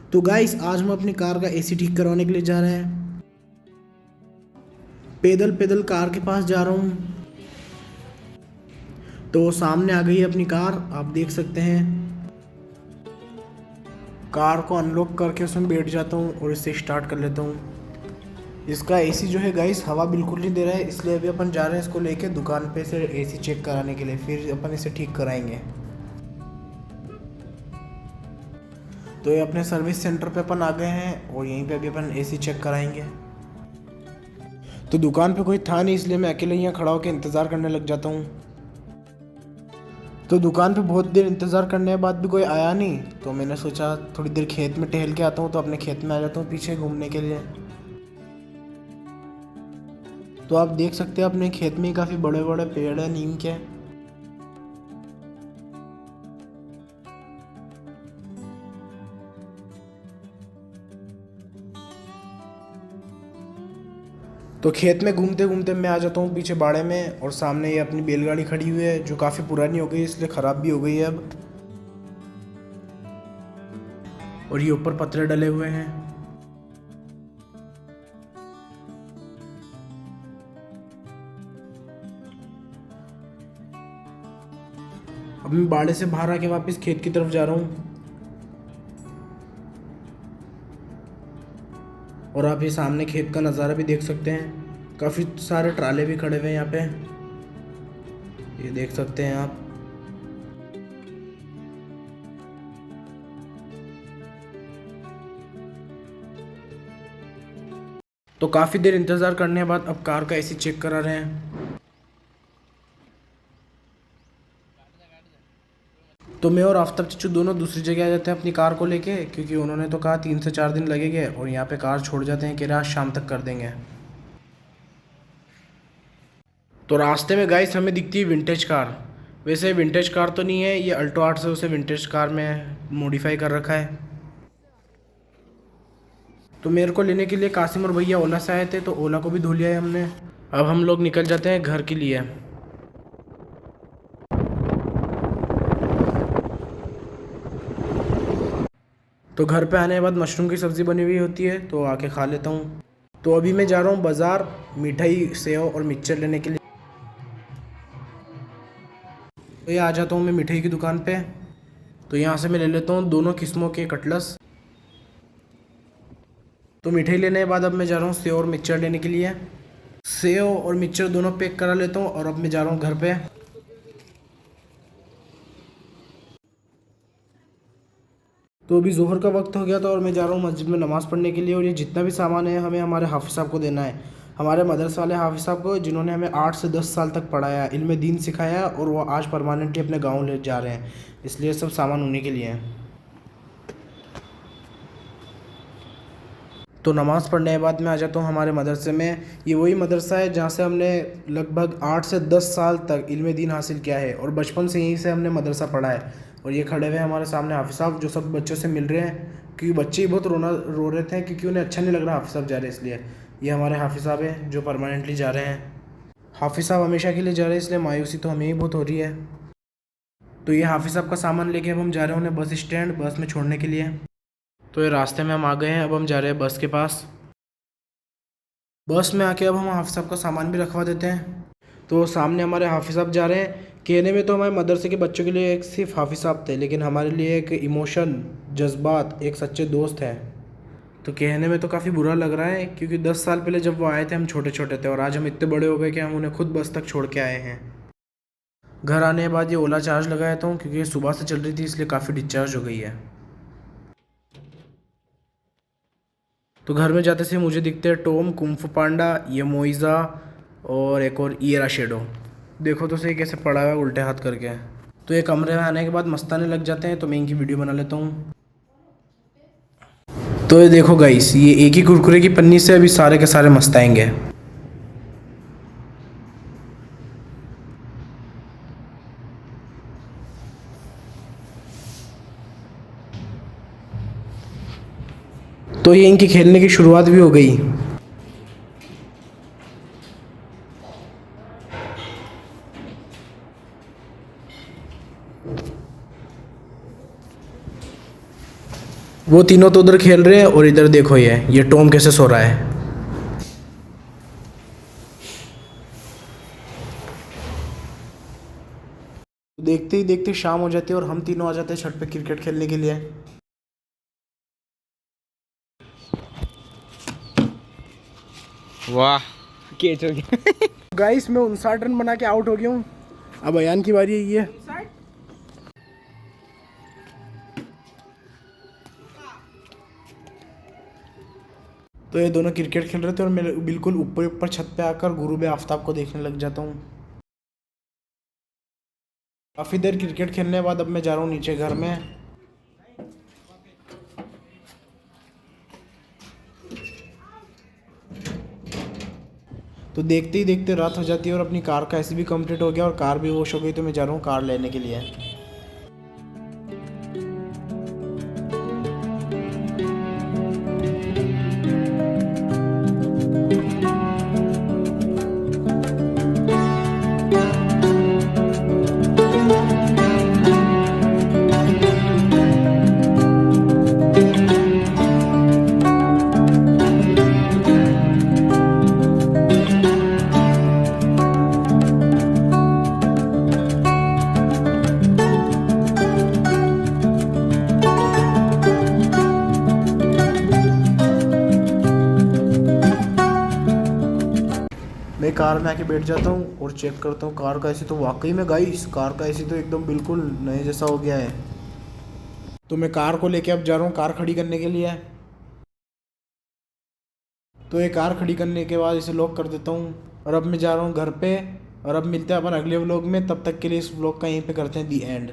तो गाइस आज हम अपनी कार का एसी ठीक करवाने के लिए जा रहे हैं। पैदल पैदल कार के पास जा रहा हूँ तो सामने आ गई है अपनी कार, आप देख सकते हैं। कार को अनलॉक करके उसमें बैठ जाता हूँ और इसे स्टार्ट कर लेता हूँ। इसका एसी जो है गाइस हवा बिल्कुल नहीं दे रहा है, इसलिए अभी अपन जा रहे हैं इसको लेके दुकान पे से एसी चेक कराने के लिए, फिर अपन इसे ठीक कराएंगे। तो ये अपने सर्विस सेंटर पे अपन आ गए हैं और यहीं पे अभी अपन एसी चेक कराएंगे। तो दुकान पे कोई था नहीं, इसलिए मैं अकेले यहाँ खड़ा होकर इंतज़ार करने लग जाता हूँ। तो दुकान पे बहुत देर इंतज़ार करने के बाद भी कोई आया नहीं, तो मैंने सोचा थोड़ी देर खेत में टहल के आता हूँ, तो अपने खेत में आ जाता हूँ पीछे घूमने के लिए। तो आप देख सकते हैं अपने खेत में काफ़ी बड़े बड़े पेड़ हैं नीम के। तो खेत में घूमते घूमते मैं आ जाता हूँ पीछे बाड़े में, और सामने ये अपनी बैलगाड़ी खड़ी हुई है जो काफ़ी पुरानी हो गई, इसलिए ख़राब भी हो गई है अब। और ये ऊपर पत्थर डले हुए हैं। अब मैं बाड़े से बाहर आके वापस खेत की तरफ जा रहा हूँ। और आप ये सामने खेत का नज़ारा भी देख सकते हैं, काफ़ी सारे ट्राले भी खड़े हुए हैं यहाँ पे, ये देख सकते हैं आप। तो काफ़ी देर इंतज़ार करने के बाद अब कार का एसी चेक करा रहे हैं। तो मैं और आफ्ताब चच्चू दोनों दूसरी जगह आ जाते हैं अपनी कार को लेके, क्योंकि उन्होंने तो कहा 3 से 4 दिन लगेंगे, और यहाँ पे कार छोड़ जाते हैं कि आज शाम तक कर देंगे। तो रास्ते में गाइस हमें दिखती है विंटेज कार। वैसे विंटेज कार तो नहीं है, ये अल्टो 8 से उसे विंटेज कार में मॉडिफाई कर रखा है। तो मेरे को लेने के लिए कासिम और भैया ओला से आए थे, तो ओला को भी धो लिया है हमने। अब हम लोग निकल जाते हैं घर के लिए। तो घर पे आने के बाद मशरूम की सब्ज़ी बनी हुई होती है, तो आके खा लेता हूँ। तो अभी मैं जा रहा हूँ बाज़ार मिठाई, सेव और मिक्सचर लेने के लिए। तो ये आ जाता हूँ मैं मिठाई की दुकान पे। तो यहाँ से मैं ले लेता हूँ दोनों किस्मों के कटलस। तो मिठाई लेने के बाद अब मैं जा रहा हूँ सेव और मिक्सचर लेने के लिए। सेव और मिक्सचर दोनों पैक करा लेता हूँ, और अब मैं जा रहा हूँ घर पे। तो अभी जोहर का वक्त हो गया था और मैं जा रहा हूँ मस्जिद में नमाज़ पढ़ने के लिए। और ये जितना भी सामान है हमें हमारे हाफिज़ साहब को देना है, हमारे मदरसे वाले हाफिज़ साहब को, जिन्होंने हमें 8 से 10 साल तक पढ़ाया, इल्म दीन सिखाया, और वो आज परमानेंटली अपने गाँव ले जा रहे हैं, इसलिए सब सामान उन्हीं के लिए हैं। तो नमाज़ पढ़ने के बाद मैं आ जाता हूँ हमारे मदरसे में। ये वही मदरसा है जहाँ से हमने लगभग 8 से 10 साल तक इल्म दीन हासिल किया है, और बचपन से यहीं से हमने मदरसा पढ़ा है। और ये खड़े हुए हैं हमारे सामने हाफिज़ साहब, जो सब बच्चों से मिल रहे हैं, क्योंकि बच्चे ही बहुत रो रहे थे, क्योंकि उन्हें अच्छा नहीं लग रहा हाफिज़ साहब जा रहे हैं, इसलिए। ये हमारे हाफिज़ साहब हैं जो परमानेंटली जा रहे हैं। हाफिज़ साहब हमेशा के लिए जा रहे हैं, इसलिए मायूसी तो हमें ही बहुत हो रही है। तो ये हाफिज़ साहब का सामान लेके अब हम जा रहे हैं उन्हें बस स्टैंड, बस में छोड़ने के लिए। तो ये रास्ते में हम आ गए हैं, अब हम जा रहे हैं बस के पास। बस में आके अब हम हाफिज़ साहब का सामान भी रखवा देते हैं। तो सामने हमारे हाफिज़ साहब जा रहे हैं। कहने में तो हमारे मदरसे के बच्चों के लिए एक सिर्फ हाफिज़ साहब थे, लेकिन हमारे लिए एक इमोशन, जज्बात, एक सच्चे दोस्त हैं। तो कहने में तो काफ़ी बुरा लग रहा है, क्योंकि 10 साल पहले जब वो आए थे हम छोटे छोटे थे, और आज हम इतने बड़े हो गए कि हम उन्हें खुद बस तक छोड़ के आए हैं। घर आने के बाद ये ओला चार्ज लगाया था, क्योंकि ये सुबह से चल रही थी, इसलिए काफ़ी डिस्चार्ज हो गई है। तो घर में जाते से मुझे दिखते हैं टॉम, कुंफू पांडा, ये मोइज़ा, और एक और ईरा शेडो। देखो तो सही कैसे पड़ा हुआ है उल्टे हाथ करके। तो ये कमरे में आने के बाद मस्ताने लग जाते हैं, तो मैं इनकी वीडियो बना लेता हूँ। तो ये देखो गाइस, ये एक ही कुरकुरे की पन्नी से अभी सारे के सारे मस्ताएंगे। तो ये इनकी खेलने की शुरुआत भी हो गई। वो तीनों तो उधर खेल रहे हैं और इधर देखो ये टॉम कैसे सो रहा है। देखते ही देखते शाम हो जाती है और हम तीनों आ जाते हैं छत पे क्रिकेट खेलने के लिए। वाह कैच हो गया। गाइस मैं 59 रन बना के आउट हो गया हूँ। अब अयान की बारी है। तो ये दोनों क्रिकेट खेल रहे थे और मैं बिल्कुल ऊपर ऊपर छत पे आकर गुरूब आफ्ताब को देखने लग जाता हूँ। काफ़ी देर क्रिकेट खेलने के बाद अब मैं जा रहा हूँ नीचे घर में। तो देखते ही देखते रात हो जाती है और अपनी कार का ऐसे भी कंप्लीट हो गया और कार भी वॉश हो गई। तो मैं जा रहा हूँ कार लेने के लिए। मैं कार में आके बैठ जाता हूँ और चेक करता हूँ कार का एसी। तो वाकई में गाइस कार का एसी तो एकदम बिल्कुल नए जैसा हो गया है। तो मैं कार को लेके अब जा रहा हूँ कार खड़ी करने के लिए। तो ये कार खड़ी करने के बाद इसे लॉक कर देता हूँ और अब मैं जा रहा हूँ घर पे। और अब मिलते हैं अपन अगले व्लॉग में। तब तक के लिए इस व्लॉग का यहीं पे करते हैं दी एंड।